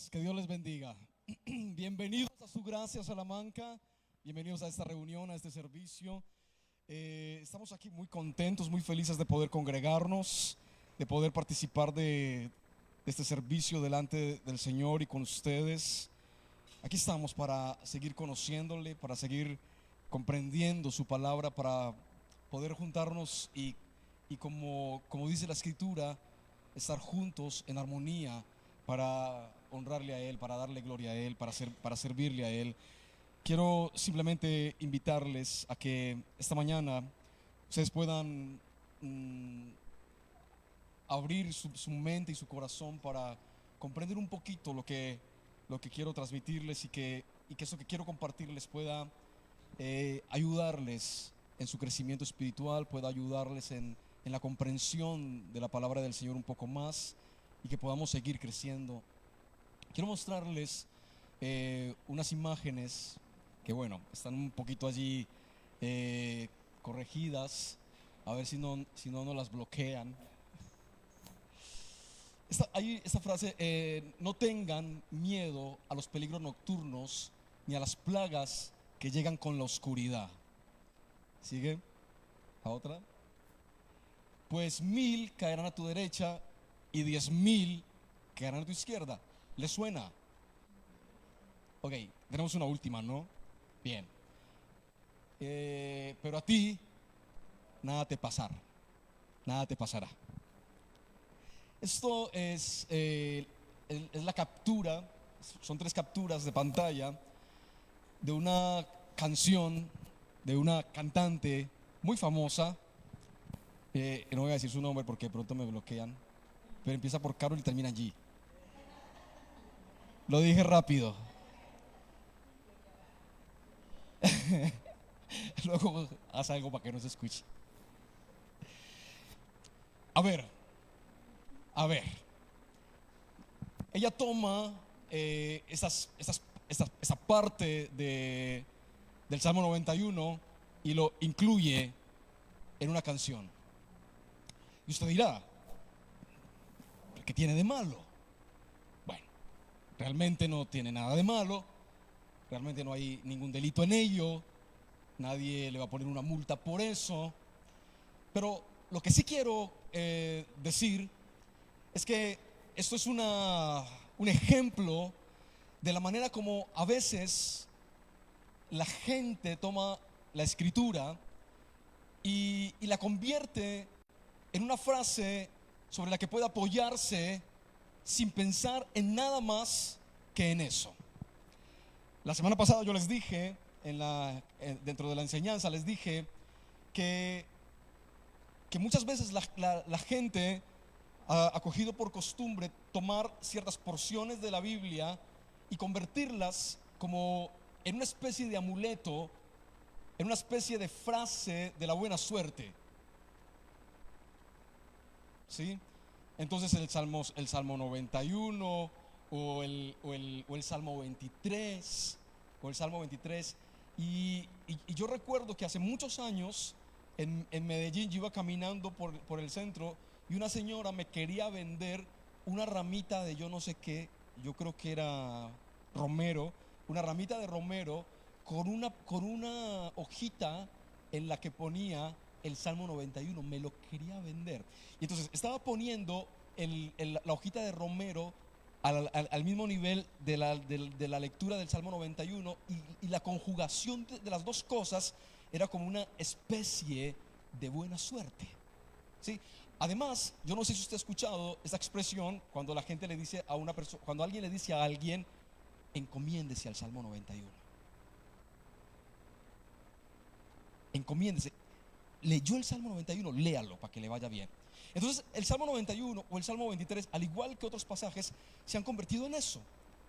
hermanos, que Dios les bendiga. Bienvenidos a su gracia, Salamanca. Bienvenidos a esta reunión, a este servicio. Estamos aquí muy contentos, muy felices de poder congregarnos, de poder participar de este servicio delante del Señor y con ustedes. Aquí estamos para seguir conociéndole, para seguir comprendiendo su palabra, para poder juntarnos y como dice la Escritura, estar juntos en armonía para honrarle a Él, para darle gloria a Él, para servirle a Él. Quiero simplemente invitarles a que esta mañana ustedes puedan abrir su mente y su corazón para comprender un poquito lo que quiero transmitirles, y que eso que quiero compartirles pueda ayudarles en su crecimiento espiritual, pueda ayudarles en la comprensión de la palabra del Señor un poco más, y que podamos seguir creciendo. Quiero mostrarles unas imágenes que, bueno, están un poquito allí corregidas, a ver si no las bloquean. Esta frase, no tengan miedo a los peligros nocturnos ni a las plagas que llegan con la oscuridad. ¿Sigue? ¿A otra? Pues 1000 caerán a tu derecha y 10,000 caerán a tu izquierda. ¿Les suena? Ok, tenemos una última, ¿no? Bien. Pero a ti nada te pasará. Nada te pasará. Esto es la captura, son 3 capturas de pantalla de una canción de una cantante muy famosa. No voy a decir su nombre porque de pronto me bloquean, pero empieza por Carol y termina allí. Lo dije rápido. Luego haz algo para que no se escuche. A ver. Ella toma esa parte del Salmo 91 y lo incluye en una canción. Y usted dirá, ¿qué tiene de malo? Bueno, realmente no tiene nada de malo, realmente no hay ningún delito en ello, nadie le va a poner una multa por eso. Pero lo que sí quiero decir es que esto es un ejemplo de la manera como a veces la gente toma la Escritura y la convierte en una frase sobre la que puede apoyarse sin pensar en nada más que en eso. La semana pasada yo les dije, dentro de la enseñanza les dije que muchas veces la gente ha cogido por costumbre tomar ciertas porciones de la Biblia y convertirlas como en una especie de amuleto, en una especie de frase de la buena suerte. ¿Sí? Entonces el Salmo 91 o el Salmo 23 y yo recuerdo que hace muchos años en Medellín yo iba caminando por el centro y una señora me quería vender una ramita de yo no sé qué, yo creo que era romero, una ramita de romero con una hojita en la que ponía el Salmo 91, me lo quería vender. Y entonces estaba poniendo la hojita de romero al mismo nivel de la lectura del Salmo 91, y la conjugación de las dos cosas era como una especie de buena suerte. ¿Sí? Además, yo no sé si usted ha escuchado esta expresión cuando la gente le dice a una persona, cuando alguien le dice a alguien, encomiéndese al Salmo 91. Encomiéndese. Leyó el Salmo 91, léalo para que le vaya bien. Entonces el Salmo 91 o el Salmo 23, al igual que otros pasajes, se han convertido en eso,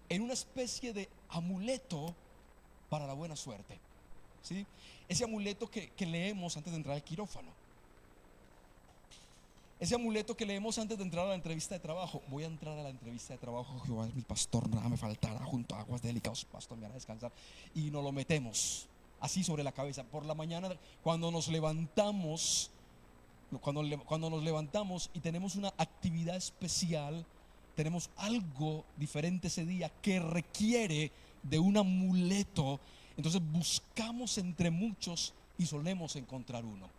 en una especie de amuleto para la buena suerte. ¿Sí? Ese amuleto que leemos antes de entrar al quirófano, ese amuleto que leemos antes de entrar a la entrevista de trabajo. Voy a entrar a la entrevista de trabajo, Jehová es mi pastor, nada me faltará, junto a aguas delicadas pastor me hará descansar. Y nos lo metemos así sobre la cabeza. Por la mañana, cuando nos levantamos y tenemos una actividad especial, tenemos algo diferente ese día que requiere de un amuleto. Entonces buscamos entre muchos y solemos encontrar uno.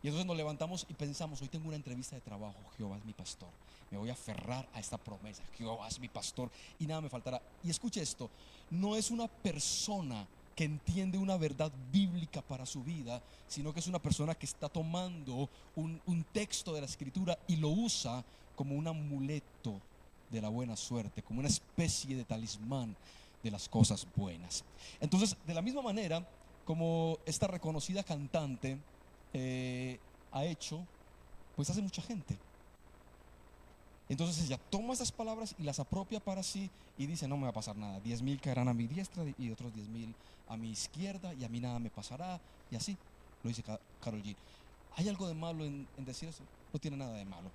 Y entonces nos levantamos y pensamos: hoy tengo una entrevista de trabajo, Jehová es mi pastor, me voy a aferrar a esta promesa, Jehová es mi pastor y nada me faltará. Y escuche esto, no es una persona que entiende una verdad bíblica para su vida, sino que es una persona que está tomando un texto de la escritura y lo usa como un amuleto de la buena suerte, como una especie de talismán de las cosas buenas. Entonces, de la misma manera como esta reconocida cantante ha hecho, pues hace mucha gente. Entonces ella toma esas palabras y las apropia para sí y dice: no me va a pasar nada, 10,000 caerán a mi diestra y otros 10,000 a mi izquierda, y a mí nada me pasará. Y así lo dice Karol G. ¿Hay algo de malo en decir eso? No tiene nada de malo.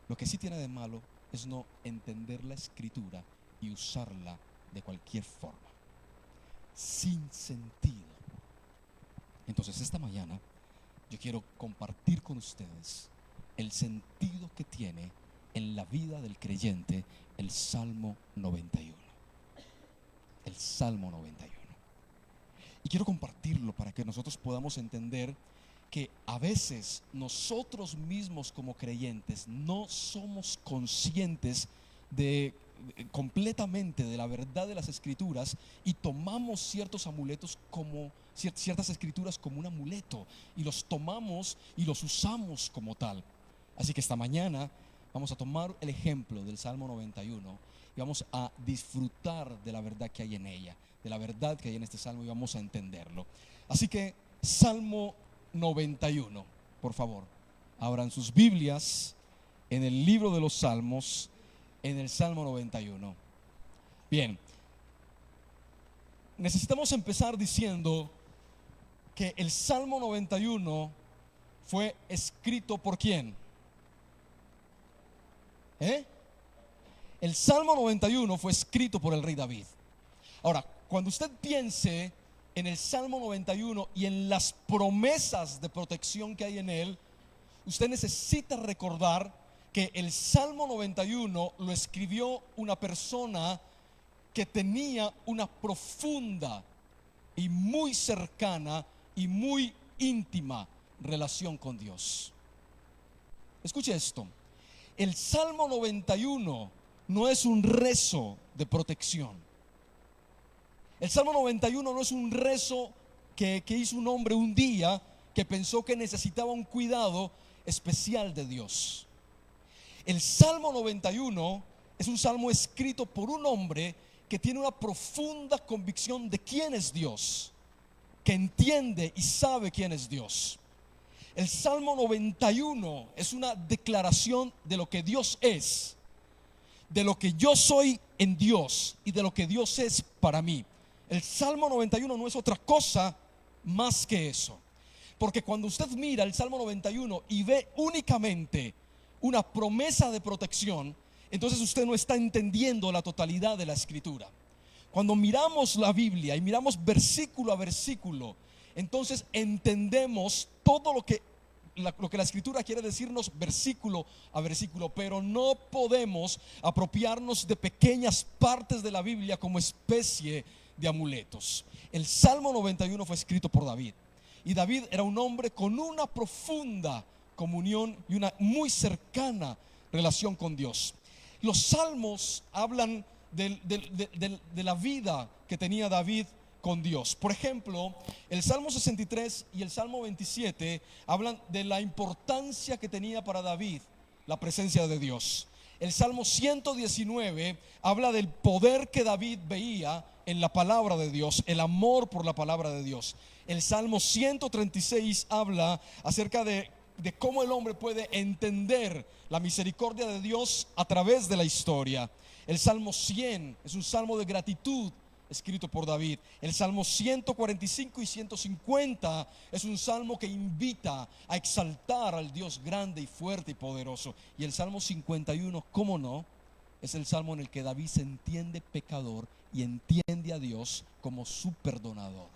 Lo que sí tiene de malo es no entender la escritura y usarla de cualquier forma, sin sentido. Entonces esta mañana yo quiero compartir con ustedes el sentido que tiene en la vida del creyente el Salmo 91. El Salmo 91. Y quiero compartirlo para que nosotros podamos entender que a veces nosotros mismos como creyentes no somos conscientes completamente de la verdad de las escrituras, y tomamos ciertos amuletos como ciertas escrituras como un amuleto, y los tomamos y los usamos como tal. Así que esta mañana vamos a tomar el ejemplo del Salmo 91 y vamos a disfrutar de la verdad que hay en ella, de la verdad que hay en este salmo, y vamos a entenderlo. Así que Salmo 91, por favor, abran sus Biblias en el libro de los Salmos, en el Salmo 91. Bien, necesitamos empezar diciendo que el Salmo 91 fue escrito ¿por quién? El Salmo 91 fue escrito por el rey David. Ahora, cuando usted piense en el Salmo 91 y en las promesas de protección que hay en él, usted necesita recordar que el Salmo 91 lo escribió una persona que tenía una profunda y muy cercana y muy íntima relación con Dios. Escuche esto: el Salmo 91 no es un rezo de protección. El Salmo 91 no es un rezo que hizo un hombre un día que pensó que necesitaba un cuidado especial de Dios. El Salmo 91 es un salmo escrito por un hombre que tiene una profunda convicción de quién es Dios, que entiende y sabe quién es Dios. El Salmo 91 es una declaración de lo que Dios es, de lo que yo soy en Dios y de lo que Dios es para mí. El Salmo 91 no es otra cosa más que eso. Porque cuando usted mira el Salmo 91 y ve únicamente una promesa de protección, entonces usted no está entendiendo la totalidad de la escritura. Cuando miramos la Biblia y miramos versículo a versículo, entonces entendemos todo lo que la escritura quiere decirnos versículo a versículo, pero no podemos apropiarnos de pequeñas partes de la Biblia como especie de amuletos. El Salmo 91 fue escrito por David, y David era un hombre con una profunda comunión y una muy cercana relación con Dios. Los salmos hablan de la vida que tenía David con Dios. Por ejemplo, el Salmo 63 y el Salmo 27 hablan de la importancia que tenía para David la presencia de Dios. El Salmo 119 habla del poder que David veía en la palabra de Dios, el amor por la palabra de Dios. El Salmo 136 habla acerca de cómo el hombre puede entender la misericordia de Dios a través de la historia. El Salmo 100 es un salmo de gratitud escrito por David. El Salmo 145 y 150 es un salmo que invita a exaltar al Dios grande y fuerte y poderoso. Y el Salmo 51, ¿cómo no?, es el salmo en el que David se entiende pecador y entiende a Dios como su perdonador.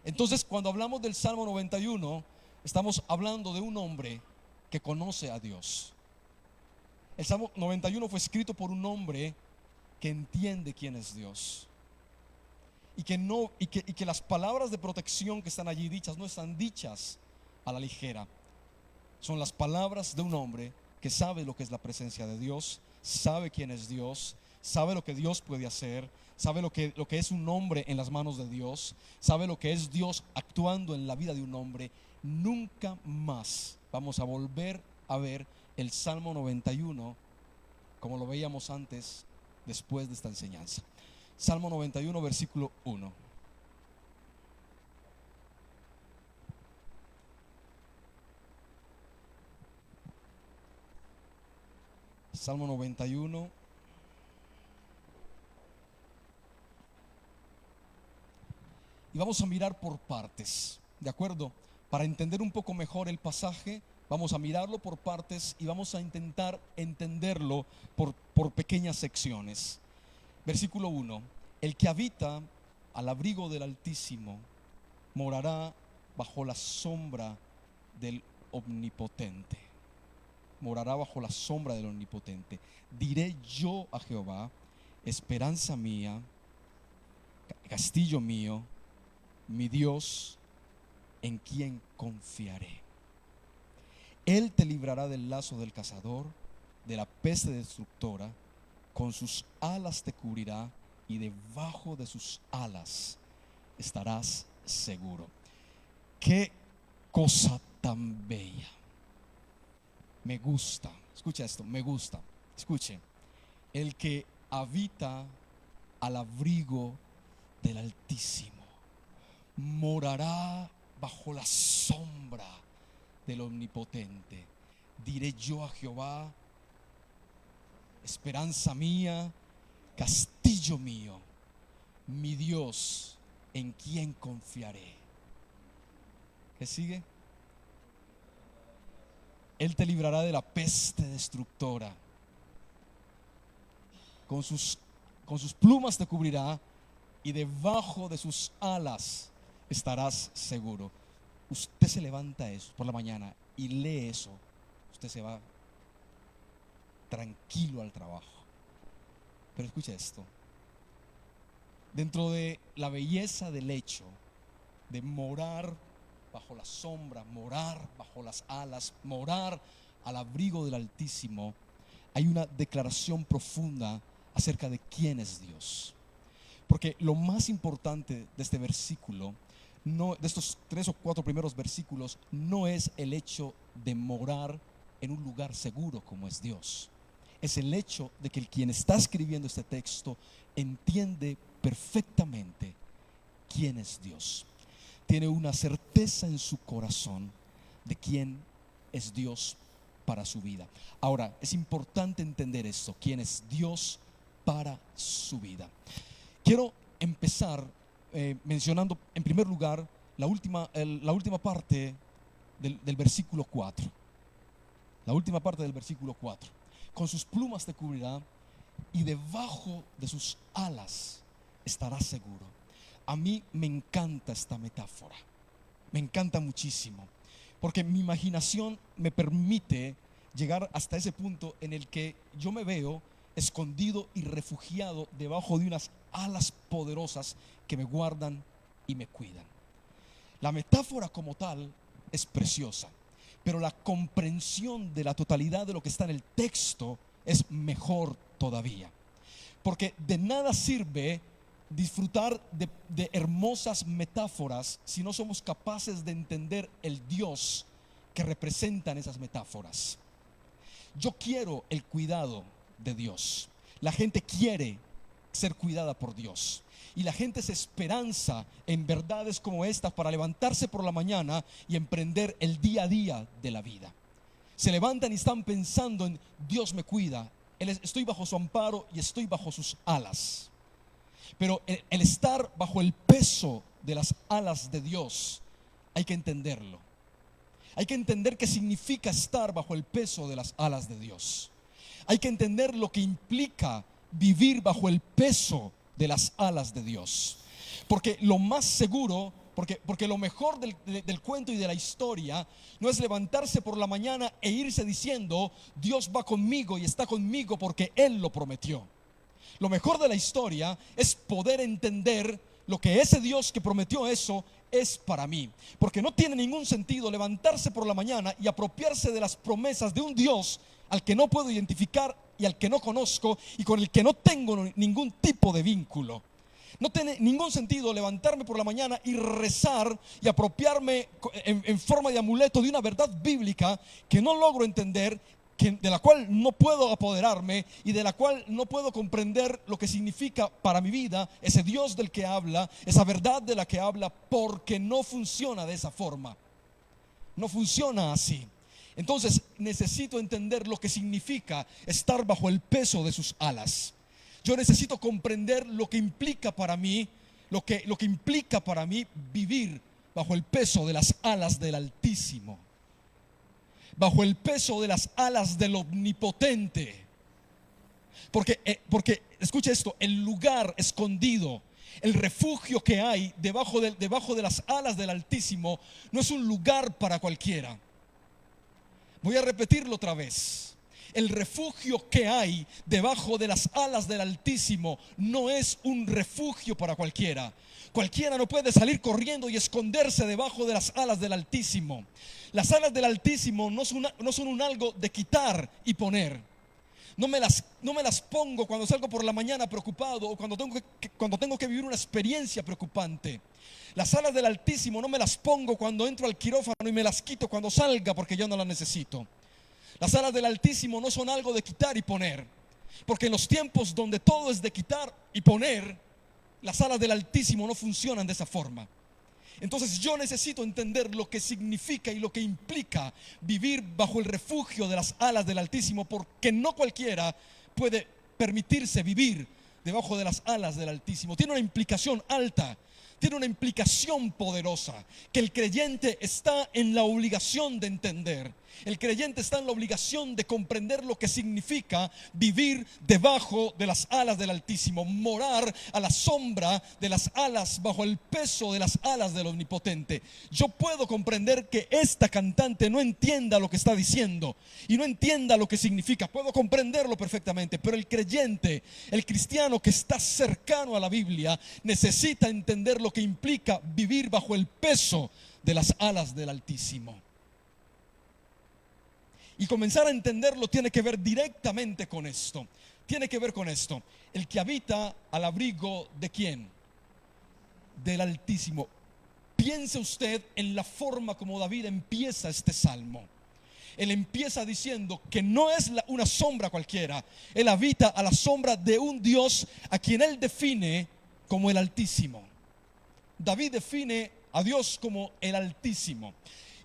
Entonces, cuando hablamos del Salmo 91, estamos hablando de un hombre que conoce a Dios. El Salmo 91 fue escrito por un hombre que entiende quién es Dios. Y que las palabras de protección que están allí dichas no están dichas a la ligera. Son las palabras de un hombre que sabe lo que es la presencia de Dios, sabe quién es Dios, sabe lo que Dios puede hacer, sabe lo que es un hombre en las manos de Dios, sabe lo que es Dios actuando en la vida de un hombre. Nunca más vamos a volver a ver el Salmo 91 como lo veíamos antes, después de esta enseñanza. Salmo 91, versículo 1. Salmo 91. Y vamos a mirar por partes, ¿de acuerdo? Para entender un poco mejor el pasaje, vamos a mirarlo por partes y vamos a intentar entenderlo por pequeñas secciones. Versículo 1. El que habita al abrigo del Altísimo morará bajo la sombra del Omnipotente. Morará bajo la sombra del Omnipotente. Diré yo a Jehová, esperanza mía, castillo mío, mi Dios, en quien confiaré. Él te librará del lazo del cazador, de la peste destructora. Con sus alas te cubrirá y debajo de sus alas estarás seguro. Qué cosa tan bella. Me gusta, escucha esto, me gusta. Escuche, el que habita al abrigo del Altísimo morará bajo la sombra del Omnipotente. Diré yo a Jehová, esperanza mía, castillo mío, mi Dios, en quien confiaré. ¿Qué sigue? Él te librará de la peste destructora. Con sus plumas te cubrirá y debajo de sus alas estarás seguro. Usted se levanta eso por la mañana y lee eso. Usted se va tranquilo al trabajo. Pero escucha esto. Dentro de la belleza del hecho de morar bajo la sombra, morar bajo las alas, morar al abrigo del Altísimo, hay una declaración profunda acerca de quién es Dios. Porque lo más importante de este versículo, de estos 3 o 4 primeros versículos, no es el hecho de morar en un lugar seguro como es Dios. Es el hecho de que quien está escribiendo este texto entiende perfectamente quién es Dios. Tiene una certeza en su corazón de quién es Dios para su vida. Ahora, es importante entender esto, quién es Dios para su vida. Quiero empezar mencionando en primer lugar la última parte del versículo 4. La última parte del versículo 4. Con sus plumas te cubrirá y debajo de sus alas estarás seguro. A mí me encanta esta metáfora. Me encanta muchísimo. Porque mi imaginación me permite llegar hasta ese punto en el que yo me veo escondido y refugiado debajo de unas alas poderosas que me guardan y me cuidan. La metáfora como tal es preciosa, pero la comprensión de la totalidad de lo que está en el texto es mejor todavía. Porque de nada sirve disfrutar de hermosas metáforas si no somos capaces de entender el Dios que representan esas metáforas. Yo quiero el cuidado de Dios. La gente quiere ser cuidada por Dios. Y la gente se esperanza en verdades como estas para levantarse por la mañana y emprender el día a día de la vida. Se levantan y están pensando en Dios me cuida, estoy bajo su amparo y estoy bajo sus alas. Pero el estar bajo el peso de las alas de Dios hay que entenderlo. Hay que entender qué significa estar bajo el peso de las alas de Dios. Hay que entender lo que implica vivir bajo el peso de las alas de Dios. Porque lo más seguro, Porque lo mejor del cuento y de la historia no es levantarse por la mañana e irse diciendo: Dios va conmigo y está conmigo porque Él lo prometió. Lo mejor de la historia es poder entender lo que ese Dios que prometió eso es para mí. Porque no tiene ningún sentido levantarse por la mañana y apropiarse de las promesas de un Dios al que no puedo identificar y al que no conozco y con el que no tengo ningún tipo de vínculo. No tiene ningún sentido levantarme por la mañana y rezar y apropiarme en forma de amuleto de una verdad bíblica que no logro entender, de la cual no puedo apoderarme y de la cual no puedo comprender lo que significa para mi vida ese Dios del que habla, esa verdad de la que habla, porque no funciona de esa forma. No funciona así. Entonces necesito entender lo que significa estar bajo el peso de sus alas. Yo necesito comprender lo que implica para mí, lo que implica para mí vivir bajo el peso de las alas del Altísimo, bajo el peso de las alas del Omnipotente. Porque escucha esto: el lugar escondido, el refugio que hay debajo de las alas del Altísimo no es un lugar para cualquiera. Voy a repetirlo otra vez. El refugio que hay debajo de las alas del Altísimo no es un refugio para cualquiera. Cualquiera no puede salir corriendo y esconderse debajo de las alas del Altísimo. Las alas del Altísimo no son un algo de quitar y poner. No me las pongo cuando salgo por la mañana preocupado o cuando tengo que vivir una experiencia preocupante. Las alas del Altísimo no me las pongo cuando entro al quirófano y me las quito cuando salga porque yo no las necesito. Las alas del Altísimo no son algo de quitar y poner, porque en los tiempos donde todo es de quitar y poner, las alas del Altísimo no funcionan de esa forma. Entonces yo necesito entender lo que significa y lo que implica vivir bajo el refugio de las alas del Altísimo, porque no cualquiera puede permitirse vivir debajo de las alas del Altísimo. Tiene una implicación alta, tiene una implicación poderosa, que el creyente está en la obligación de entender. El creyente está en la obligación de comprender lo que significa vivir debajo de las alas del Altísimo, morar a la sombra de las alas, bajo el peso de las alas del Omnipotente. Yo puedo comprender que esta cantante no entienda lo que está diciendo y no entienda lo que significa. Puedo comprenderlo perfectamente, pero el creyente, el cristiano que está cercano a la Biblia, necesita entender lo que implica vivir bajo el peso de las alas del Altísimo. Y comenzar a entenderlo tiene que ver directamente con esto. Tiene que ver con esto. El que habita al abrigo ¿de quién? Del Altísimo. Piense usted en la forma como David empieza este salmo. Él empieza diciendo que no es una sombra cualquiera. Él habita a la sombra de un Dios a quien él define como el Altísimo. David define a Dios como el Altísimo.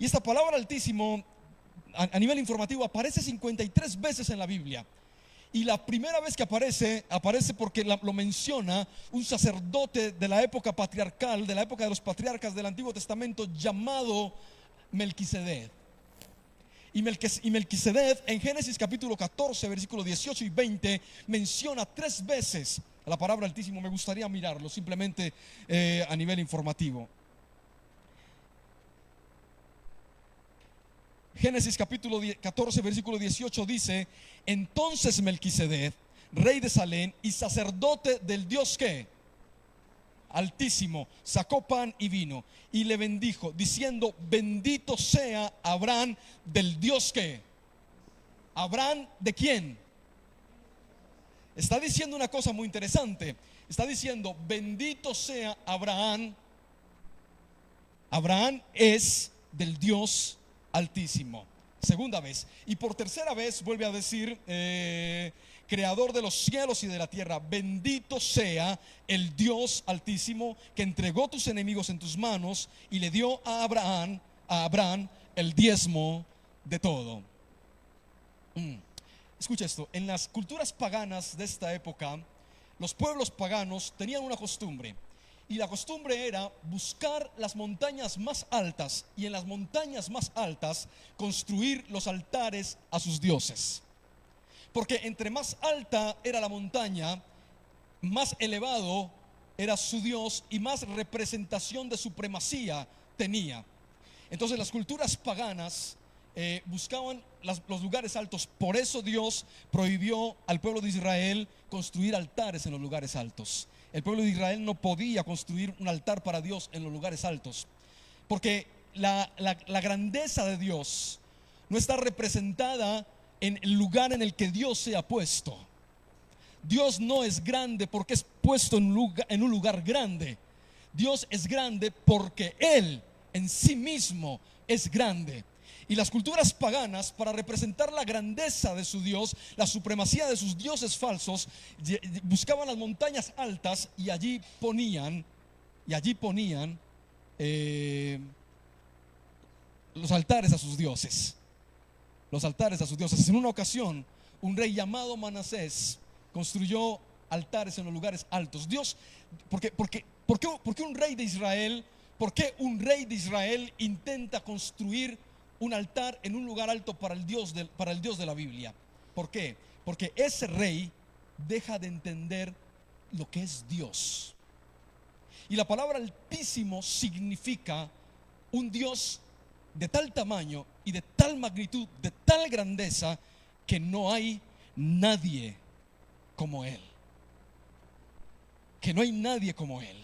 Y esta palabra Altísimo, a nivel informativo, aparece 53 veces en la Biblia. Y la primera vez que aparece porque lo menciona un sacerdote de la época patriarcal, de la época de los patriarcas del Antiguo Testamento, llamado Melquisedec. Y Melquisedec en Génesis capítulo 14, versículo 18 y 20, menciona 3 veces la palabra Altísimo. Me gustaría mirarlo simplemente a nivel informativo. Génesis capítulo 14, versículo 18 dice: entonces Melquisedec, rey de Salem y sacerdote del Dios ¿qué? Altísimo, sacó pan y vino y le bendijo, diciendo: bendito sea Abraham del Dios ¿qué? ¿Abraham de quién? Está diciendo una cosa muy interesante. Está diciendo: bendito sea Abraham. Abraham es del Dios Altísimo. Segunda vez. Y por tercera vez vuelve a decir: creador de los cielos y de la tierra, bendito sea el Dios Altísimo, que entregó tus enemigos en tus manos y le dio a Abraham el diezmo de todo. Escucha esto: en las culturas paganas de esta época, los pueblos paganos tenían una costumbre. Y la costumbre era buscar las montañas más altas y en las montañas más altas construir los altares a sus dioses. Porque entre más alta era la montaña, más elevado era su Dios y más representación de supremacía tenía. Entonces las culturas paganas buscaban los lugares altos. Por eso Dios prohibió al pueblo de Israel construir altares en los lugares altos. El pueblo de Israel no podía construir un altar para Dios en los lugares altos, porque la grandeza de Dios no está representada en el lugar en el que Dios se ha puesto. Dios no es grande porque es puesto en un lugar grande. Dios es grande porque Él en sí mismo es grande. Y las culturas paganas, para representar la grandeza de su Dios, la supremacía de sus dioses falsos, buscaban las montañas altas y allí ponían eh, los altares a sus dioses. Los altares a sus dioses. En una ocasión, un rey llamado Manasés construyó altares en los lugares altos. Dios, ¿por qué un rey de Israel? ¿Por qué un rey de Israel intenta construir un altar en un lugar alto para el Dios de la Biblia? ¿Por qué? Porque ese rey deja de entender lo que es Dios. Y la palabra altísimo significa un Dios de tal tamaño y de tal magnitud, de tal grandeza, que no hay nadie como Él. Que no hay nadie como Él.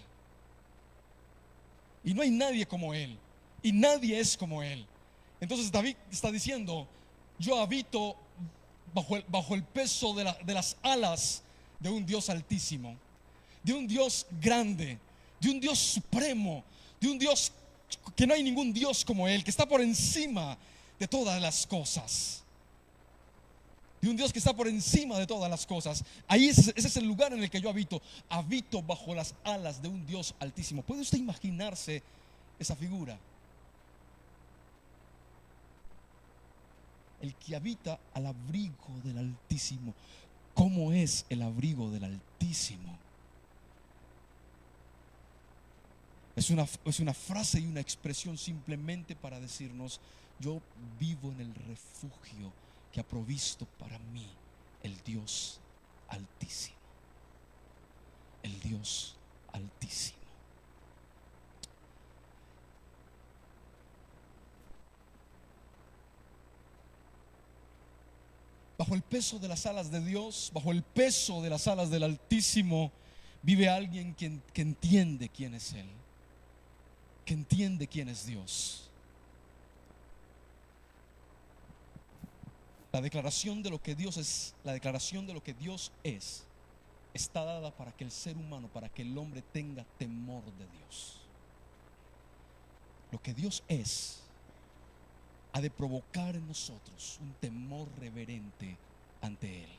Y no hay nadie como Él. Y nadie es como Él. Entonces David está diciendo: yo habito bajo el peso de las alas de un Dios altísimo, de un Dios grande, de un Dios supremo, de un Dios que no hay ningún Dios como Él, que está por encima de todas las cosas. De un Dios que está por encima de todas las cosas. Ese es el lugar en el que yo habito. Habito bajo las alas de un Dios altísimo. ¿Puede usted imaginarse esa figura? El que habita al abrigo del Altísimo. ¿Cómo es el abrigo del Altísimo? Es una frase y una expresión simplemente para decirnos: yo vivo en el refugio que ha provisto para mí el Dios Altísimo. El Dios Altísimo. Bajo el peso de las alas de Dios, bajo el peso de las alas del Altísimo, vive alguien que entiende quién es Él, que entiende quién es Dios. La declaración de lo que Dios es, la declaración de lo que Dios es, está dada para que el ser humano, para que el hombre tenga temor de Dios. Lo que Dios es ha de provocar en nosotros un temor reverente ante Él.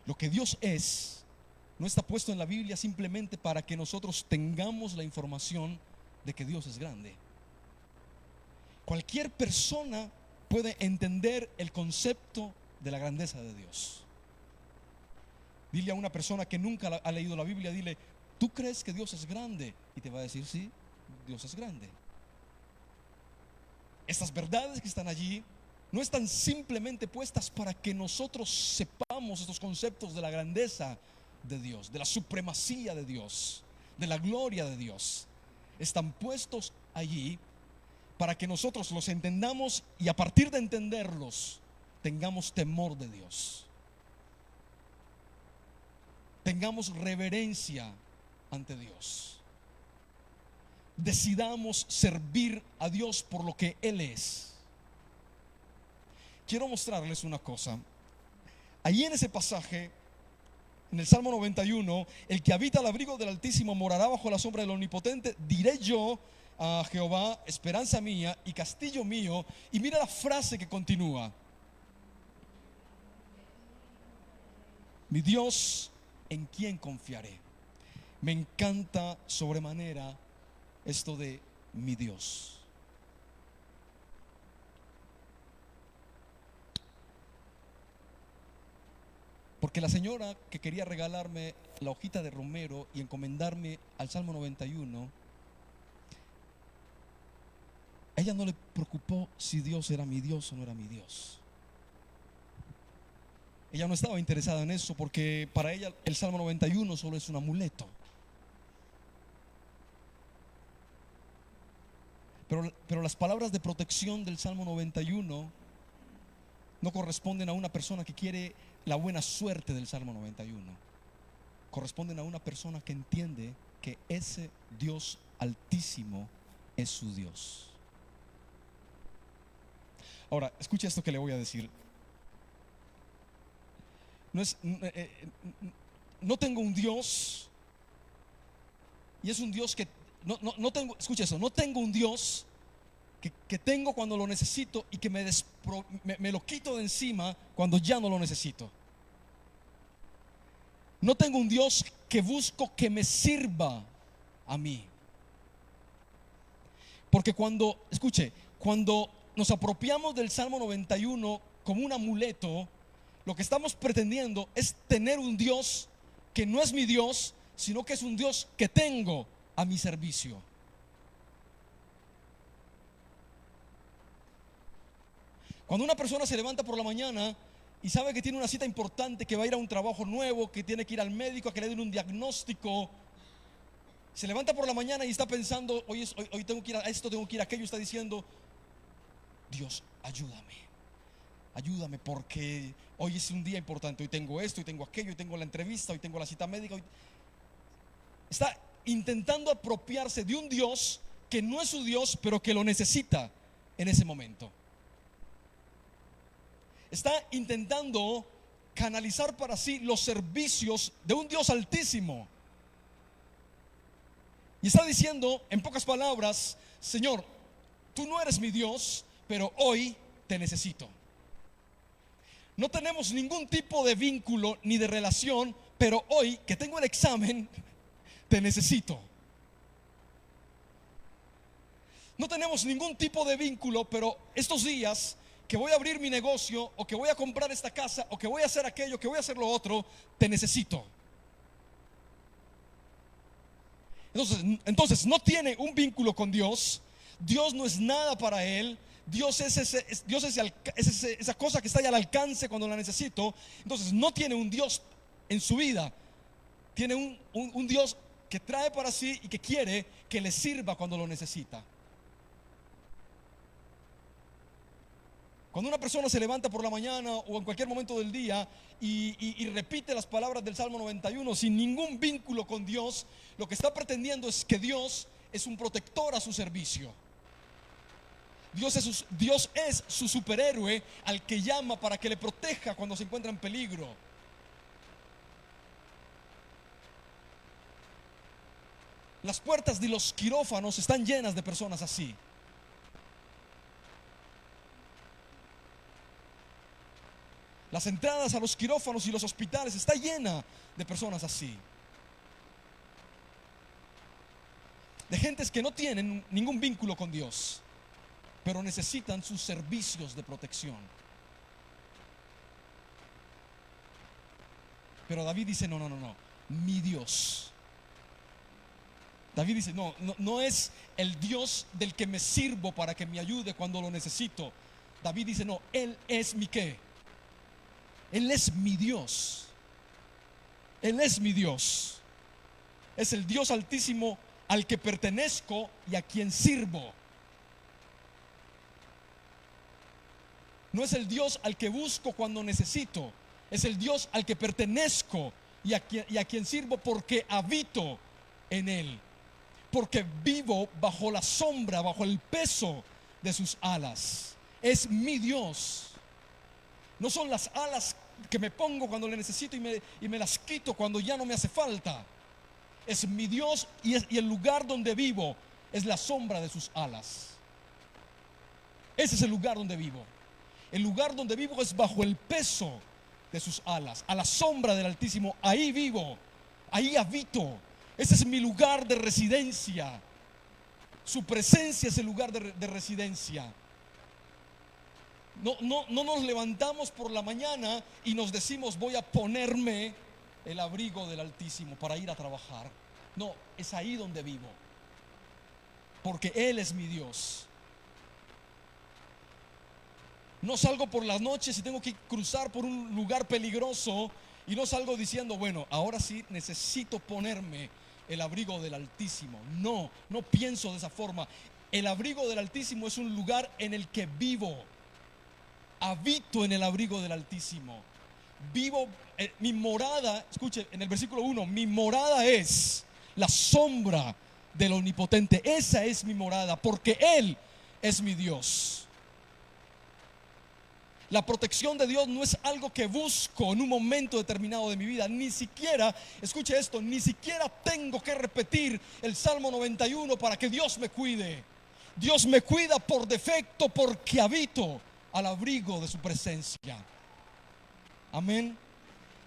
Lo que Dios es no está puesto en la Biblia simplemente para que nosotros tengamos la información de que Dios es grande. Cualquier persona puede entender el concepto de la grandeza de Dios. Dile a una persona que nunca ha leído la Biblia, dile: ¿tú crees que Dios es grande? Y te va a decir: sí, Dios es grande. Estas verdades que están allí no están simplemente puestas para que nosotros sepamos estos conceptos de la grandeza de Dios, de la supremacía de Dios, de la gloria de Dios. Están puestos allí para que nosotros los entendamos y a partir de entenderlos tengamos temor de Dios, tengamos reverencia ante Dios, decidamos servir a Dios por lo que Él es. Quiero mostrarles una cosa. Allí en ese pasaje, en el Salmo 91, el que habita al abrigo del Altísimo morará bajo la sombra del Omnipotente. Diré yo a Jehová: esperanza mía y castillo mío. Y mira la frase que continúa: mi Dios, en quien confiaré. Me encanta sobremanera esto de mi Dios. Porque la señora que quería regalarme la hojita de romero y encomendarme al Salmo 91, a ella no le preocupó si Dios era mi Dios o no era mi Dios. Ella no estaba interesada en eso porque para ella el Salmo 91 solo es un amuleto. Pero las palabras de protección del Salmo 91 no corresponden a una persona que quiere la buena suerte del Salmo 91. Corresponden a una persona que entiende que ese Dios altísimo es su Dios. Ahora, escucha esto que le voy a decir. No tengo un Dios, y es un Dios que no tengo, escucha eso, no tengo un Dios que tengo cuando lo necesito y que me lo quito de encima cuando ya no lo necesito. No tengo un Dios que busco que me sirva a mí. Porque cuando nos apropiamos del Salmo 91 como un amuleto, lo que estamos pretendiendo es tener un Dios que no es mi Dios, sino que es un Dios que tengo a mi servicio. Cuando una persona se levanta por la mañana y sabe que tiene una cita importante, que va a ir a un trabajo nuevo, que tiene que ir al médico a que le den un diagnóstico, se levanta por la mañana y está pensando, hoy tengo que ir a esto, tengo que ir a aquello, está diciendo, Dios, ayúdame porque hoy es un día importante, hoy tengo esto, hoy tengo aquello, hoy tengo la entrevista, hoy tengo la cita médica. Está intentando apropiarse de un Dios que no es su Dios, pero que lo necesita en ese momento. Está intentando canalizar para sí los servicios de un Dios altísimo. Y está diciendo, en pocas palabras, Señor, tú no eres mi Dios, pero hoy te necesito. No tenemos ningún tipo de vínculo ni de relación, pero hoy que tengo el examen, te necesito. No tenemos ningún tipo de vínculo, pero estos días que voy a abrir mi negocio, o que voy a comprar esta casa, o que voy a hacer aquello, que voy a hacer lo otro, te necesito. Entonces no tiene un vínculo con Dios. Dios no es nada para él. Dios es esa cosa que está ahí al alcance cuando la necesito. Entonces no tiene un Dios en su vida. Tiene un Dios que trae para sí y que quiere que le sirva cuando lo necesita. Cuando una persona se levanta por la mañana o en cualquier momento del día y repite las palabras del Salmo 91 sin ningún vínculo con Dios, lo que está pretendiendo es que Dios es un protector a su servicio. Dios es su superhéroe al que llama para que le proteja cuando se encuentra en peligro. Las puertas de los quirófanos están llenas de personas así. Las entradas a los quirófanos y los hospitales está llena de personas así. De gentes que no tienen ningún vínculo con Dios, pero necesitan sus servicios de protección. Pero David dice, no, mi Dios. David dice, no es el Dios del que me sirvo para que me ayude cuando lo necesito. David dice, no, Él es mi ¿qué? Él es mi Dios. Él es mi Dios. Es el Dios altísimo al que pertenezco y a quien sirvo. No es el Dios al que busco cuando necesito. Es el Dios al que pertenezco y a quien sirvo porque habito en Él. Porque vivo bajo la sombra, bajo el peso de sus alas. Es mi Dios. No son las alas que me pongo cuando le necesito y me las quito cuando ya no me hace falta. Es mi Dios y el lugar donde vivo es la sombra de sus alas. Ese es el lugar donde vivo. El lugar donde vivo es bajo el peso de sus alas, a la sombra del Altísimo. Ahí vivo, ahí habito. Ese es mi lugar de residencia. Su presencia es el lugar de residencia. No nos levantamos por la mañana y nos decimos, voy a ponerme el abrigo del Altísimo para ir a trabajar. No, es ahí donde vivo, porque Él es mi Dios. No salgo por las noches si tengo que cruzar por un lugar peligroso, y no salgo diciendo, bueno, ahora sí necesito ponerme el abrigo del Altísimo. No, no pienso de esa forma. El abrigo del Altísimo es un lugar en el que vivo. Habito en el abrigo del Altísimo. Vivo, mi morada, escuche, en el versículo 1, mi morada es la sombra del Omnipotente. Esa es mi morada, porque Él es mi Dios. La protección de Dios no es algo que busco en un momento determinado de mi vida. Ni siquiera, escuche esto, ni siquiera tengo que repetir el Salmo 91 para que Dios me cuide. Dios me cuida por defecto porque habito al abrigo de su presencia. Amén.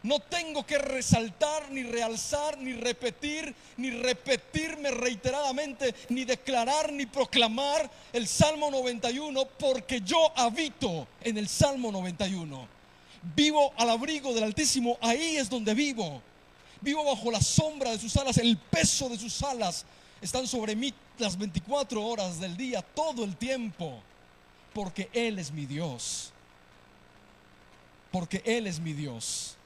No tengo que resaltar, ni realzar, ni repetir, ni repetirme reiteradamente, ni declarar, ni proclamar el Salmo 91, porque yo habito en el Salmo 91. Vivo al abrigo del Altísimo, ahí es donde vivo. Vivo bajo la sombra de sus alas, el peso de sus alas están sobre mí las 24 horas del día, todo el tiempo, porque Él es mi Dios. Porque Él es mi Dios.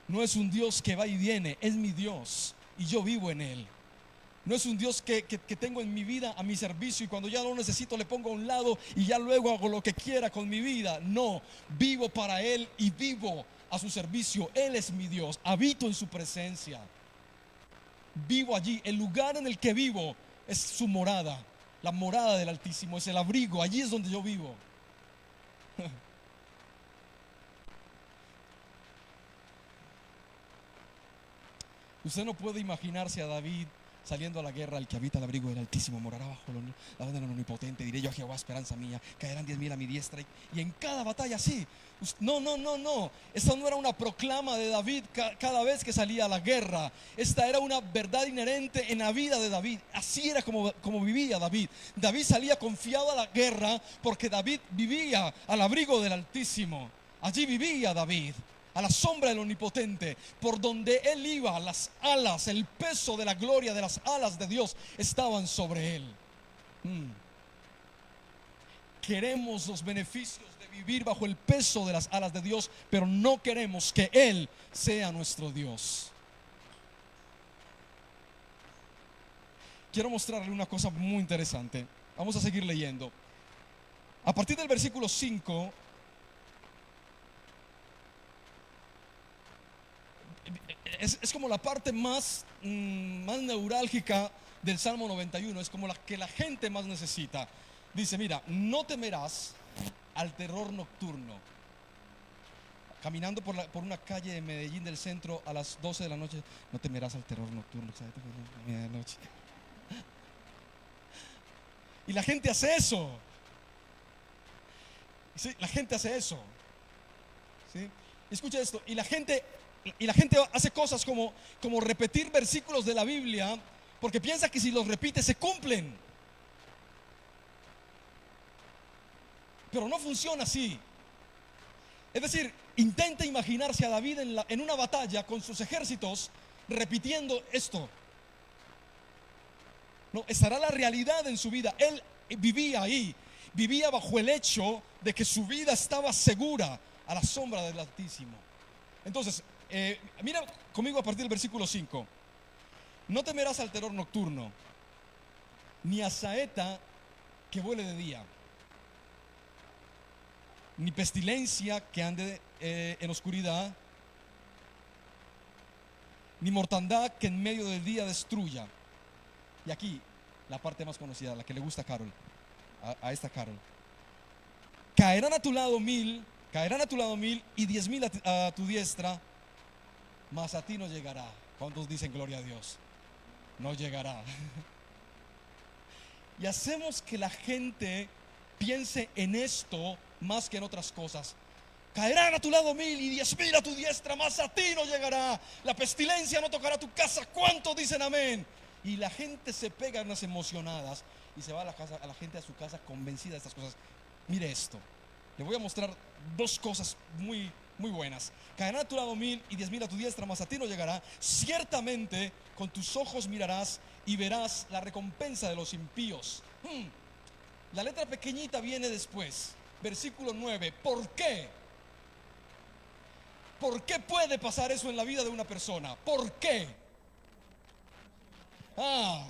No es un Dios que va y viene, es mi Dios y yo vivo en Él. No es un Dios que tengo en mi vida a mi servicio y cuando ya lo necesito le pongo a un lado y ya luego hago lo que quiera con mi vida. No, vivo para Él y vivo a su servicio. Él es mi Dios, habito en su presencia. Vivo allí, el lugar en el que vivo es su morada. La morada del Altísimo es el abrigo, allí es donde yo vivo. Usted no puede imaginarse a David saliendo a la guerra. El que habita el abrigo del Altísimo morará bajo la banda del Omnipotente. Diré yo a Jehová, esperanza mía, caerán 10,000 a mi diestra. Y en cada batalla así. No, no, no, no. Esta no era una proclama de David cada vez que salía a la guerra. Esta era una verdad inherente en la vida de David. Así era como vivía David. David salía confiado a la guerra porque David vivía al abrigo del Altísimo. Allí vivía David, a la sombra del Omnipotente. Por donde él iba, las alas, el peso de la gloria de las alas de Dios estaban sobre él. Queremos los beneficios de vivir bajo el peso de las alas de Dios, pero no queremos que Él sea nuestro Dios. Quiero mostrarle una cosa muy interesante. Vamos a seguir leyendo. A partir del versículo 5, es como la parte más neurálgica del Salmo 91. Es como la que la gente más necesita. Dice, mira, no temerás al terror nocturno. Caminando por una calle de Medellín del centro a las 12 de la noche, no temerás al terror nocturno. Y la gente hace eso. Sí, la gente hace eso. ¿Sí? Escucha esto. Y la gente hace cosas como repetir versículos de la Biblia porque piensa que si los repite se cumplen. Pero no funciona así. Es decir, intenta imaginarse a David en una batalla con sus ejércitos repitiendo esto. No, estará la realidad en su vida. Él vivía ahí, vivía bajo el hecho de que su vida estaba segura a la sombra del Altísimo. Entonces, mira conmigo a partir del versículo 5. No temerás al terror nocturno, ni a saeta que vuele de día, ni pestilencia que ande en oscuridad, ni mortandad que en medio del día destruya. Y aquí la parte más conocida, la que le gusta a Carol, a esta Carol. Caerán a tu lado 1,000 y 10,000 a tu diestra, mas a ti no llegará. ¿Cuántos dicen gloria a Dios? No llegará. Y hacemos que la gente piense en esto más que en otras cosas. Caerán a tu lado 1,000 y 10,000 a tu diestra, mas a ti no llegará. La pestilencia no tocará tu casa. ¿Cuántos dicen amén? Y la gente se pega unas emocionadas y se va a la gente a su casa convencida de estas cosas. Mire esto. Le voy a mostrar dos cosas muy, muy buenas. Caerán a tu lado 1,000 y 10,000 a tu diestra, mas a ti no llegará. Ciertamente con tus ojos mirarás y verás la recompensa de los impíos. La letra pequeñita viene después. versículo 9. ¿Por qué? ¿Por qué puede pasar eso en la vida de una persona? ¿Por qué? Ah,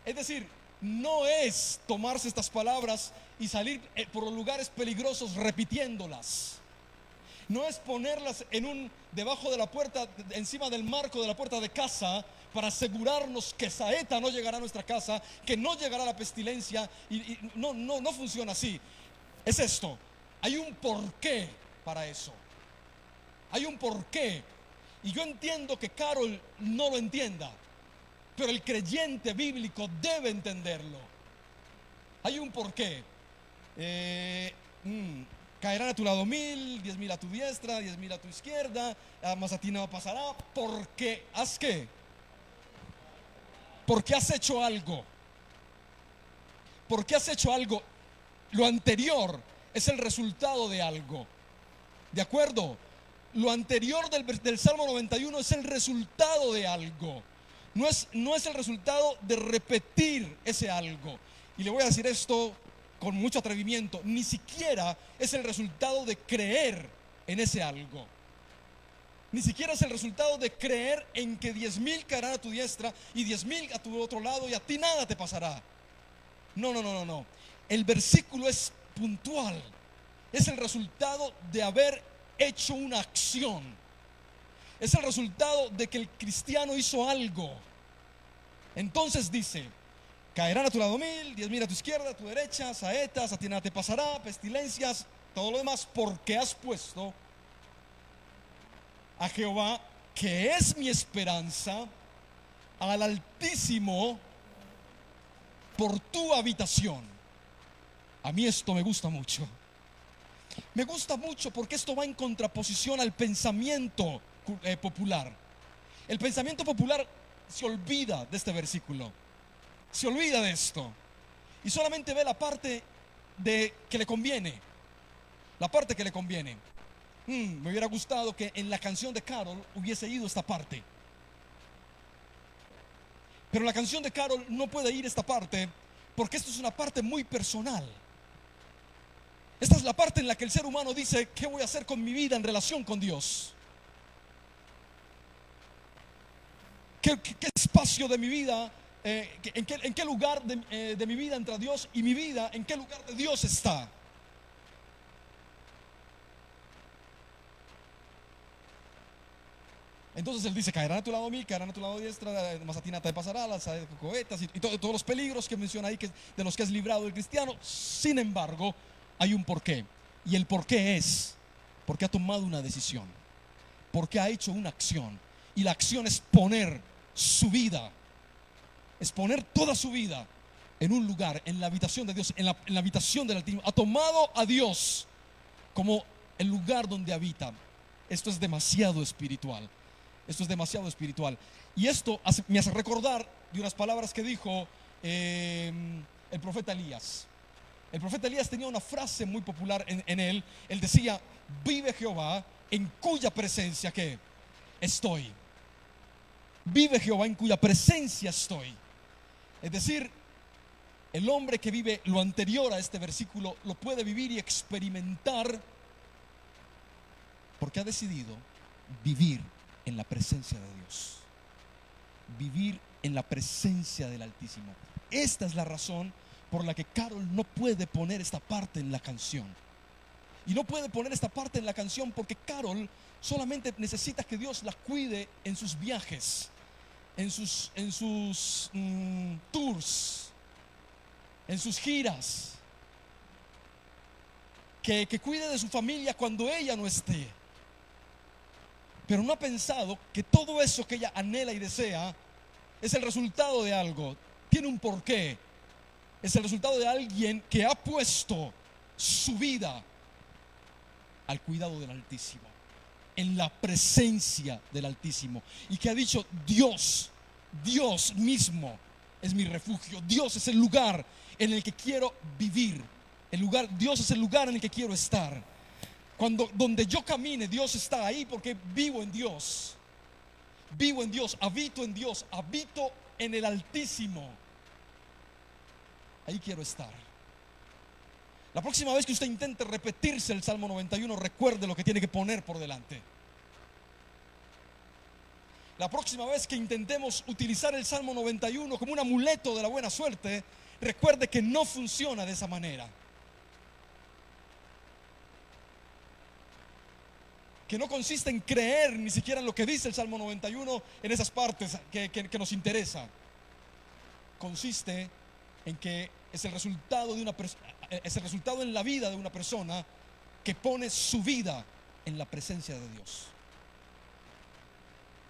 Es decir, no es tomarse estas palabras y salir por los lugares peligrosos repitiéndolas. No es ponerlas debajo de la puerta, encima del marco de la puerta de casa, para asegurarnos que saeta no llegará a nuestra casa, que no llegará la pestilencia. No funciona así. Es esto. Hay un porqué para eso. Hay un porqué. Y yo entiendo que Carol no lo entienda, pero el creyente bíblico debe entenderlo. Hay un porqué. Caerán a tu lado 1000, 10,000 a tu diestra, 10,000 a tu izquierda, más a ti no pasará. Porque ¿has qué? Porque has hecho algo. Porque has hecho algo. Lo anterior es el resultado de algo. ¿De acuerdo? Lo anterior del Salmo 91 es el resultado de algo. No es el resultado de repetir ese algo. Y le voy a decir esto con mucho atrevimiento. Ni siquiera es el resultado de creer en ese algo. Ni siquiera es el resultado de creer en que 10,000 caerán a tu diestra y 10,000 a tu otro lado y a ti nada te pasará. No. El versículo es puntual. Es el resultado de haber hecho una acción. Es el resultado de que el cristiano hizo algo. Entonces dice: caerán a tu lado 1000, 10,000 a tu izquierda, a tu derecha, saetas, a ti nada te pasará, pestilencias, todo lo demás, porque has puesto a Jehová, que es mi esperanza, al Altísimo por tu habitación. A mí esto me gusta mucho. Me gusta mucho porque esto va en contraposición al pensamiento popular. El pensamiento popular se olvida de este versículo. Se olvida de esto. Y solamente ve la parte que le conviene. La parte que le conviene. Me hubiera gustado que en la canción de Carol hubiese ido esta parte. Pero la canción de Carol no puede ir esta parte porque esto es una parte muy personal. Esta es la parte en la que el ser humano dice: ¿qué voy a hacer con mi vida en relación con Dios? ¿Qué espacio de mi vida, en qué lugar de mi vida entra Dios, y mi vida en qué lugar de Dios está? Entonces él dice: caerán a tu lado 1000, caerán a tu lado diestra, más a ti nada te pasará, las cohetas y todos los peligros que menciona ahí, de los que es librado el cristiano. Sin embargo, hay un porqué. Y el porqué es porque ha tomado una decisión, porque ha hecho una acción. Y la acción es poner su vida, es poner toda su vida en un lugar, en la habitación de Dios, en la habitación del Altísimo. Ha tomado a Dios como el lugar donde habita. Esto es demasiado espiritual. Esto es demasiado espiritual. Y esto me hace recordar de unas palabras que dijo el profeta Elías. El profeta Elías tenía una frase muy popular en él. Él decía: vive Jehová, en cuya presencia ¿qué? Estoy. Vive Jehová, en cuya presencia estoy. Es decir, el hombre que vive lo anterior a este versículo lo puede vivir y experimentar porque ha decidido vivir en la presencia de Dios, vivir en la presencia del Altísimo. Esta es la razón por la que Carol no puede poner esta parte en la canción. Y no puede poner esta parte en la canción porque Carol solamente necesita que Dios la cuide en sus viajes, en sus tours, en sus giras, que cuide de su familia cuando ella no esté. Pero no ha pensado que todo eso que ella anhela y desea es el resultado de algo, tiene un porqué. Es el resultado de alguien que ha puesto su vida al cuidado del Altísimo, en la presencia del Altísimo, y que ha dicho: Dios mismo es mi refugio. Dios es el lugar en el que quiero vivir. Dios es el lugar en el que quiero estar. Donde yo camine, Dios está ahí porque vivo en Dios. Vivo en Dios, habito en Dios, habito en el Altísimo. Ahí quiero estar. La próxima vez que usted intente repetirse el Salmo 91, recuerde lo que tiene que poner por delante. La próxima vez que intentemos utilizar el Salmo 91 como un amuleto de la buena suerte, recuerde que no funciona de esa manera. Que no consiste en creer ni siquiera en lo que dice el Salmo 91 en esas partes que nos interesa. Consiste en que es el resultado en la vida de una persona que pone su vida en la presencia de Dios,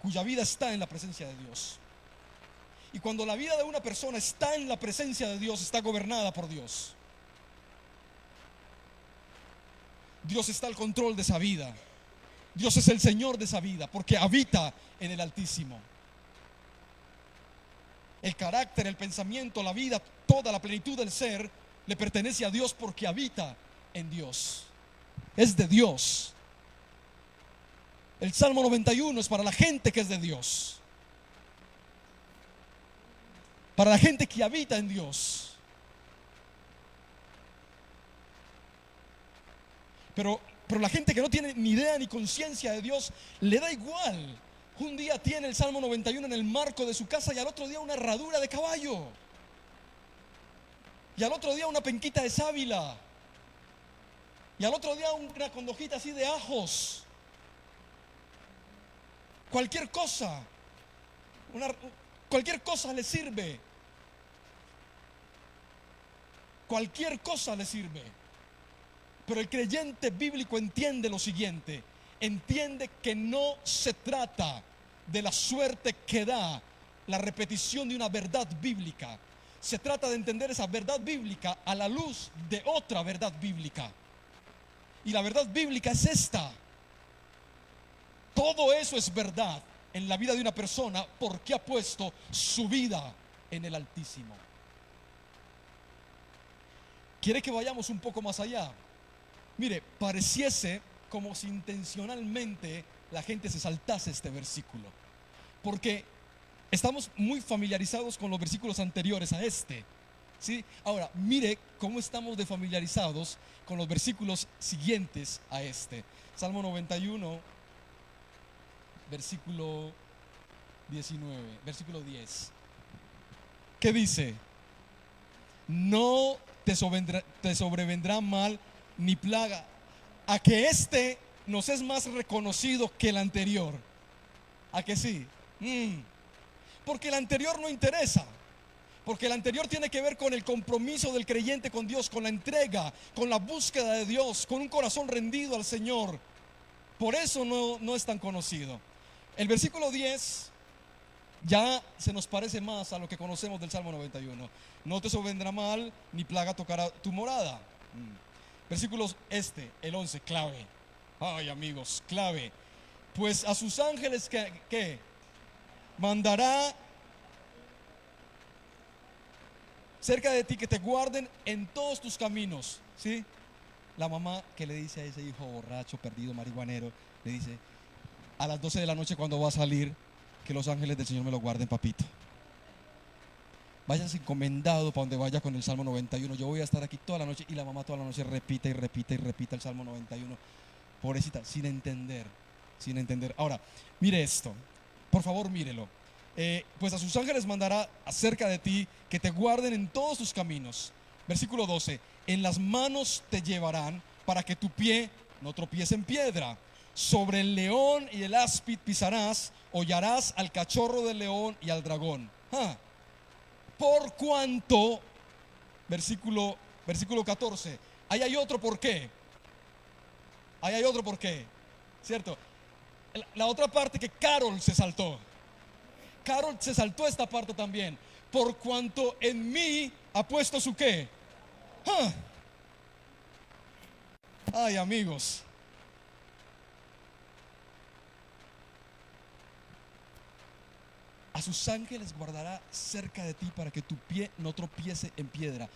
cuya vida está en la presencia de Dios. Y cuando la vida de una persona está en la presencia de Dios, está gobernada por Dios. Dios está al control de esa vida. Dios es el Señor de esa vida, porque habita en el Altísimo. El carácter, el pensamiento, la vida, toda la plenitud del ser le pertenece a Dios porque habita en Dios. Es de Dios. El Salmo 91 es para la gente que es de Dios, para la gente que habita en Dios. Pero la gente que no tiene ni idea ni conciencia de Dios, le da igual. Un día tiene el Salmo 91 en el marco de su casa y al otro día una herradura de caballo. Y al otro día una penquita de sábila. Y al otro día una condojita así de ajos. Cualquier cosa. Cualquier cosa le sirve. Cualquier cosa le sirve. Pero el creyente bíblico entiende lo siguiente. Entiende que no se trata de la suerte que da la repetición de una verdad bíblica. Se trata de entender esa verdad bíblica a la luz de otra verdad bíblica. Y la verdad bíblica es esta: todo eso es verdad en la vida de una persona porque ha puesto su vida en el Altísimo. ¿Quiere que vayamos un poco más allá? Mire, pareciese como si intencionalmente la gente se saltase este versículo, porque estamos muy familiarizados con los versículos anteriores a este, ¿sí? Ahora, mire cómo estamos de familiarizados con los versículos siguientes a este. Salmo 91, versículo 19, versículo 10. ¿Qué dice? No te sobrevendrá mal ni plaga, a que este nos es más reconocido que el anterior. ¿A que sí? Porque el anterior no interesa. Porque el anterior tiene que ver con el compromiso del creyente con Dios, con la entrega, con la búsqueda de Dios, con un corazón rendido al Señor. Por eso no es tan conocido. El versículo 10 ya se nos parece más a lo que conocemos del Salmo 91. No te sobrevendrá mal, ni plaga tocará tu morada. Versículos el 11, clave. Ay, amigos, clave. Pues a sus ángeles que mandará cerca de ti, que te guarden en todos tus caminos, ¿sí? La mamá que le dice a ese hijo borracho, perdido, marihuanero, le dice a las 12 de la noche cuando va a salir, que los ángeles del Señor me lo guarden, papito. Váyase encomendado para donde vaya con el Salmo 91. Yo voy a estar aquí toda la noche. Y la mamá toda la noche repite y repite y repite el Salmo 91. Pobrecita, sin entender. Ahora, mire esto. Por favor, mírelo. Pues a sus ángeles mandará acerca de ti, que te guarden en todos tus caminos. Versículo 12. En las manos te llevarán para que tu pie no tropiece en piedra. Sobre el león y el áspid pisarás. Hollarás al cachorro del león y al dragón. Por cuanto, versículo 14, ahí hay otro por qué. ¿Cierto? La otra parte que Carol se saltó. Carol se saltó esta parte también. Por cuanto en mí ha puesto su qué. Ay, amigos. A sus ángeles guardará cerca de ti para que tu pie no tropiece en piedra.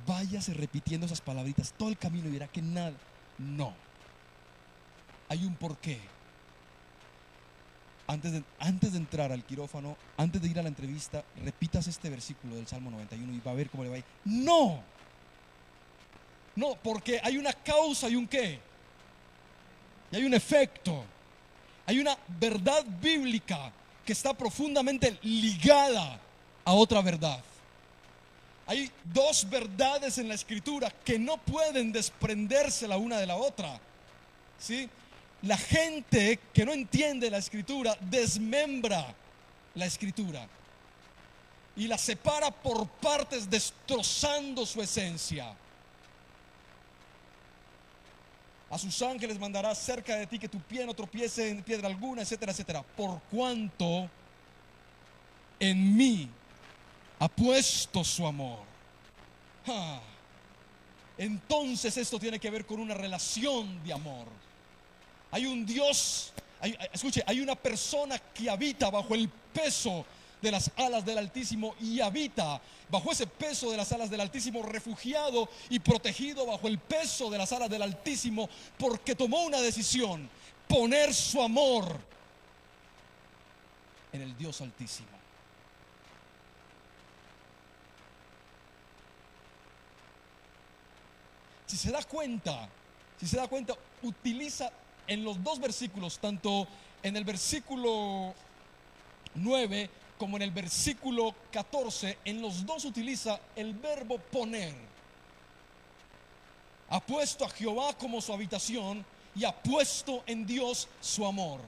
Váyase repitiendo esas palabritas todo el camino y verá que nada. No. Hay un porqué. Antes de entrar al quirófano, antes de ir a la entrevista, repitas este versículo del Salmo 91 y va a ver cómo le va a ir. No. No, porque hay una causa y un qué. Y hay un efecto. Hay una verdad bíblica que está profundamente ligada a otra verdad. Hay dos verdades en la Escritura que no pueden desprenderse la una de la otra. ¿Sí? La gente que no entiende la Escritura desmembra la Escritura y la separa por partes, destrozando su esencia. A sus ángeles mandará cerca de ti que tu pie no tropiece en piedra alguna, etcétera, etcétera. Por cuanto en mí ha puesto su amor. Entonces esto tiene que ver con una relación de amor. Hay un Dios, escuche, hay una persona que habita bajo el peso de las alas del Altísimo y habita bajo ese peso de las alas del Altísimo, refugiado y protegido bajo el peso de las alas del Altísimo, porque tomó una decisión: poner su amor en el Dios Altísimo. Si se da cuenta, utiliza en los dos versículos, tanto en el versículo 9 como en el versículo 14, en los dos utiliza el verbo poner. Ha puesto a Jehová como su habitación y ha puesto en Dios su amor.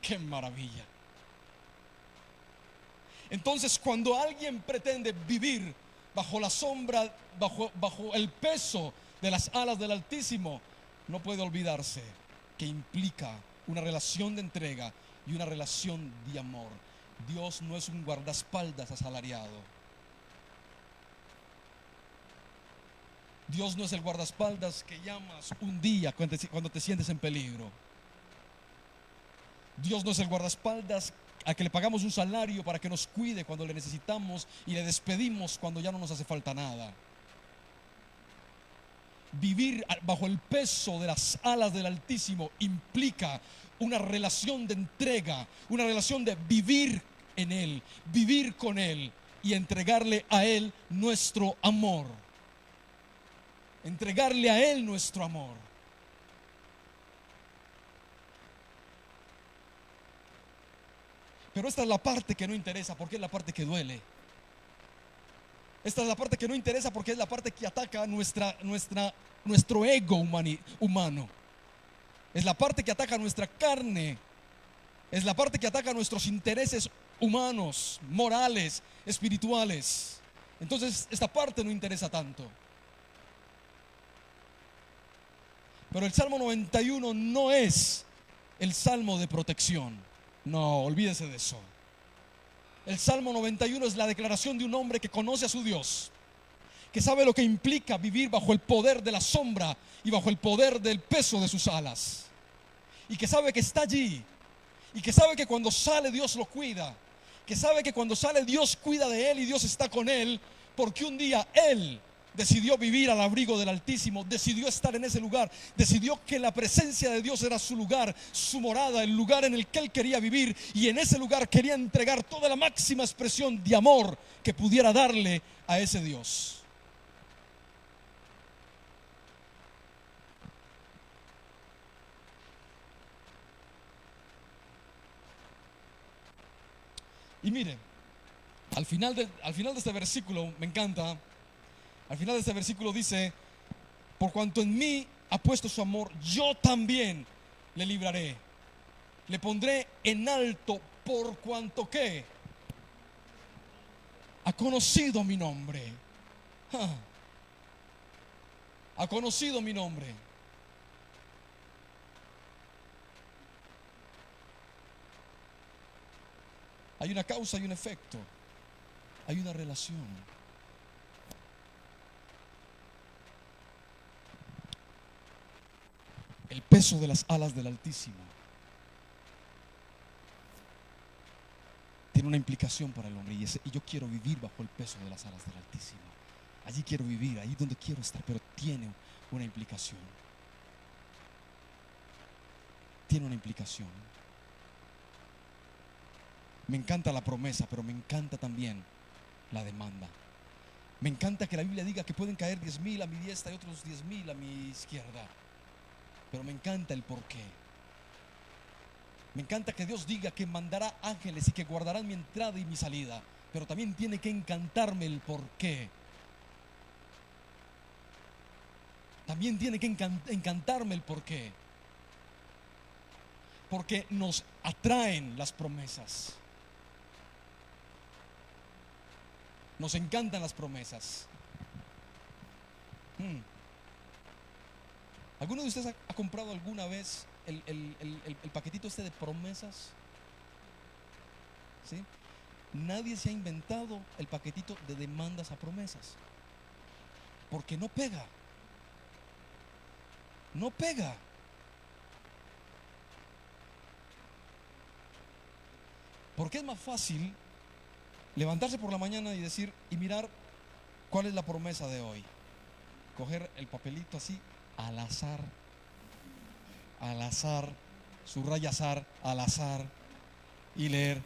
¡Qué maravilla! Entonces, cuando alguien pretende vivir bajo la sombra, bajo el peso de las alas del Altísimo, no puede olvidarse que implica una relación de entrega y una relación de amor. Dios no es un guardaespaldas asalariado. Dios no es el guardaespaldas que llamas un día cuando te sientes en peligro. Dios no es el guardaespaldas al que le pagamos un salario para que nos cuide cuando le necesitamos y le despedimos cuando ya no nos hace falta nada. Vivir bajo el peso de las alas del Altísimo implica una relación de entrega, una relación de vivir en Él, vivir con Él y entregarle a Él nuestro amor. Entregarle a Él nuestro amor. Pero esta es la parte que no interesa, porque es la parte que duele. Esta es la parte que no interesa porque es la parte que ataca nuestro ego humano. Es la parte que ataca nuestra carne. Es la parte que ataca nuestros intereses humanos, morales, espirituales. Entonces esta parte no interesa tanto. Pero el Salmo 91 no es el salmo de protección. No, olvídese de eso. El Salmo 91 es la declaración de un hombre que conoce a su Dios, que sabe lo que implica vivir bajo el poder de la sombra y bajo el poder del peso de sus alas, y que sabe que está allí, y que sabe que cuando sale Dios lo cuida, que sabe que cuando sale Dios cuida de él y Dios está con él, porque un día él decidió vivir al abrigo del Altísimo, decidió estar en ese lugar, decidió que la presencia de Dios era su lugar, su morada, el lugar en el que él quería vivir, y en ese lugar quería entregar toda la máxima expresión de amor que pudiera darle a ese Dios. Y mire, al final de este versículo, me encanta. Al final de este versículo dice: por cuanto en mí ha puesto su amor, yo también le libraré. Le pondré en alto por cuanto que ha conocido mi nombre. Ha conocido mi nombre. Hay una causa y un efecto. Hay una relación. El peso de las alas del Altísimo tiene una implicación para el hombre, y yo quiero vivir bajo el peso de las alas del Altísimo. Allí quiero vivir, ahí donde quiero estar, pero tiene una implicación. Tiene una implicación. Me encanta la promesa, pero me encanta también la demanda. Me encanta que la Biblia diga que pueden caer 10,000 a mi diestra y otros 10,000 a mi izquierda. Pero me encanta el porqué. Me encanta que Dios diga que mandará ángeles y que guardarán mi entrada y mi salida. Pero también tiene que encantarme el porqué. También tiene que encantarme el porqué. Porque nos atraen las promesas. Nos encantan las promesas. ¿Alguno de ustedes ha comprado alguna vez el paquetito este de promesas? ¿Sí? Nadie se ha inventado el paquetito de demandas a promesas. Porque no pega. No pega. Porque es más fácil levantarse por la mañana y decir y mirar cuál es la promesa de hoy. Coger el papelito así al azar, subraya azar, al azar y leer: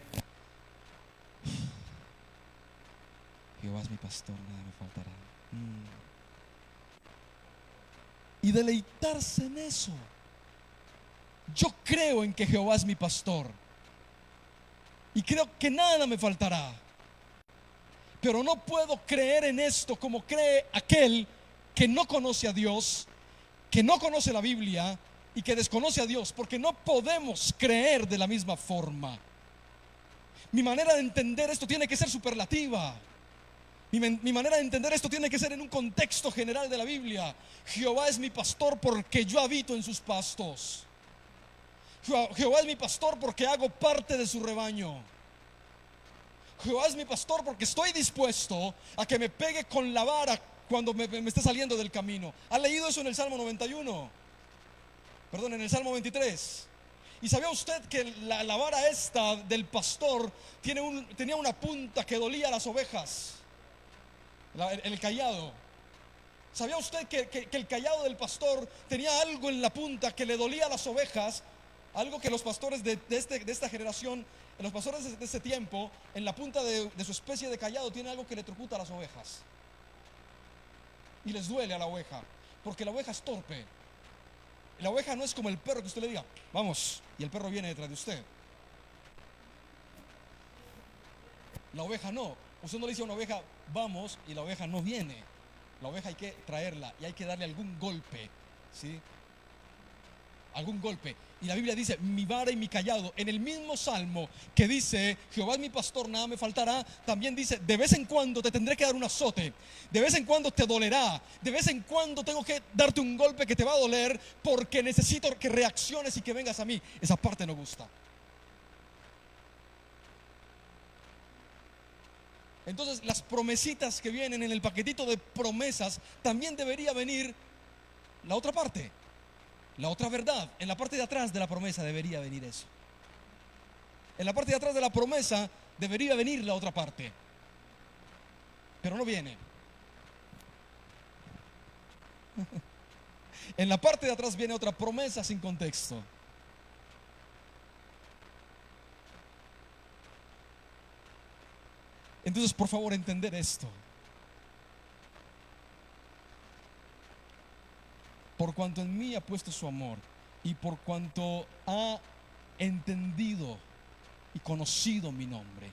Jehová es mi pastor, nada me faltará. Y deleitarse en eso. Yo creo en que Jehová es mi pastor y creo que nada me faltará. Pero no puedo creer en esto como cree aquel que no conoce a Dios, que no conoce la Biblia y que desconoce a Dios, porque no podemos creer de la misma forma. Mi manera de entender esto tiene que ser superlativa. Mi manera de entender esto tiene que ser en un contexto general de la Biblia. Jehová es mi pastor porque yo habito en sus pastos. Jehová es mi pastor porque hago parte de su rebaño. Jehová es mi pastor porque estoy dispuesto a que me pegue con la vara cuando me esté saliendo del camino. ¿Ha leído eso en el Salmo 91? Perdón, en el Salmo 23. ¿Y sabía usted que la vara esta del pastor tenía una punta que dolía a las ovejas? El cayado. ¿Sabía usted que el cayado del pastor tenía algo en la punta que le dolía a las ovejas? Algo que los pastores de esta generación, los pastores de este tiempo, en la punta de su especie de cayado tiene algo que le electrocuta a las ovejas. Y les duele a la oveja, porque la oveja es torpe. La oveja no es como el perro que usted le diga, vamos, y el perro viene detrás de usted. La oveja no. Usted no le dice a una oveja, vamos, y la oveja no viene. La oveja hay que traerla y hay que darle algún golpe, ¿sí? Algún golpe. Y la Biblia dice, mi vara y mi cayado. En el mismo salmo que dice, Jehová es mi pastor, nada me faltará, también dice, de vez en cuando te tendré que dar un azote, de vez en cuando te dolerá, de vez en cuando tengo que darte un golpe que te va a doler, porque necesito que reacciones y que vengas a mí. Esa parte no gusta. Entonces las promesitas que vienen en el paquetito de promesas, también debería venir la otra parte, la otra verdad. En la parte de atrás de la promesa debería venir eso. En la parte de atrás de la promesa debería venir la otra parte, pero no viene. En la parte de atrás viene otra promesa sin contexto. Entonces, por favor, entender esto. Por cuanto en mí ha puesto su amor y por cuanto ha entendido y conocido mi nombre,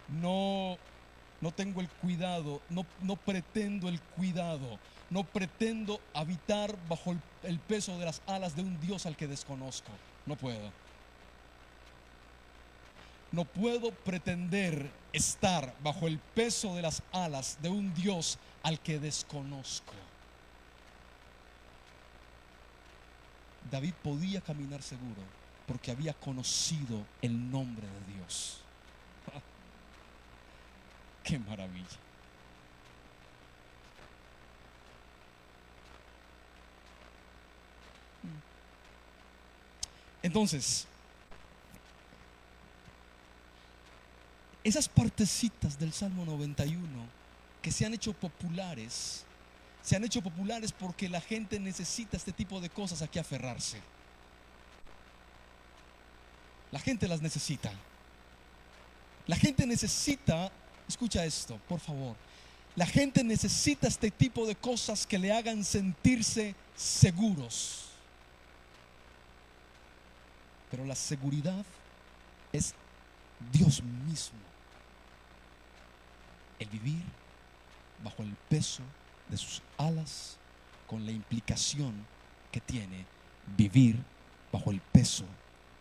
no tengo el cuidado, no pretendo el cuidado, no pretendo habitar bajo el peso de las alas de un Dios al que desconozco. No puedo. No puedo pretender estar bajo el peso de las alas de un Dios al que desconozco. David podía caminar seguro porque había conocido el nombre de Dios. ¡Qué maravilla! Entonces, esas partecitas del Salmo 91 que se han hecho populares porque la gente necesita este tipo de cosas a que aferrarse. La gente las necesita. La gente necesita, escucha esto, por favor. La gente necesita este tipo de cosas que le hagan sentirse seguros. Pero la seguridad es Dios mismo. El vivir bajo el peso de sus alas, con la implicación que tiene vivir bajo el peso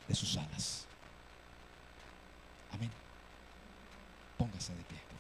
de sus alas. Amén. Póngase de pie.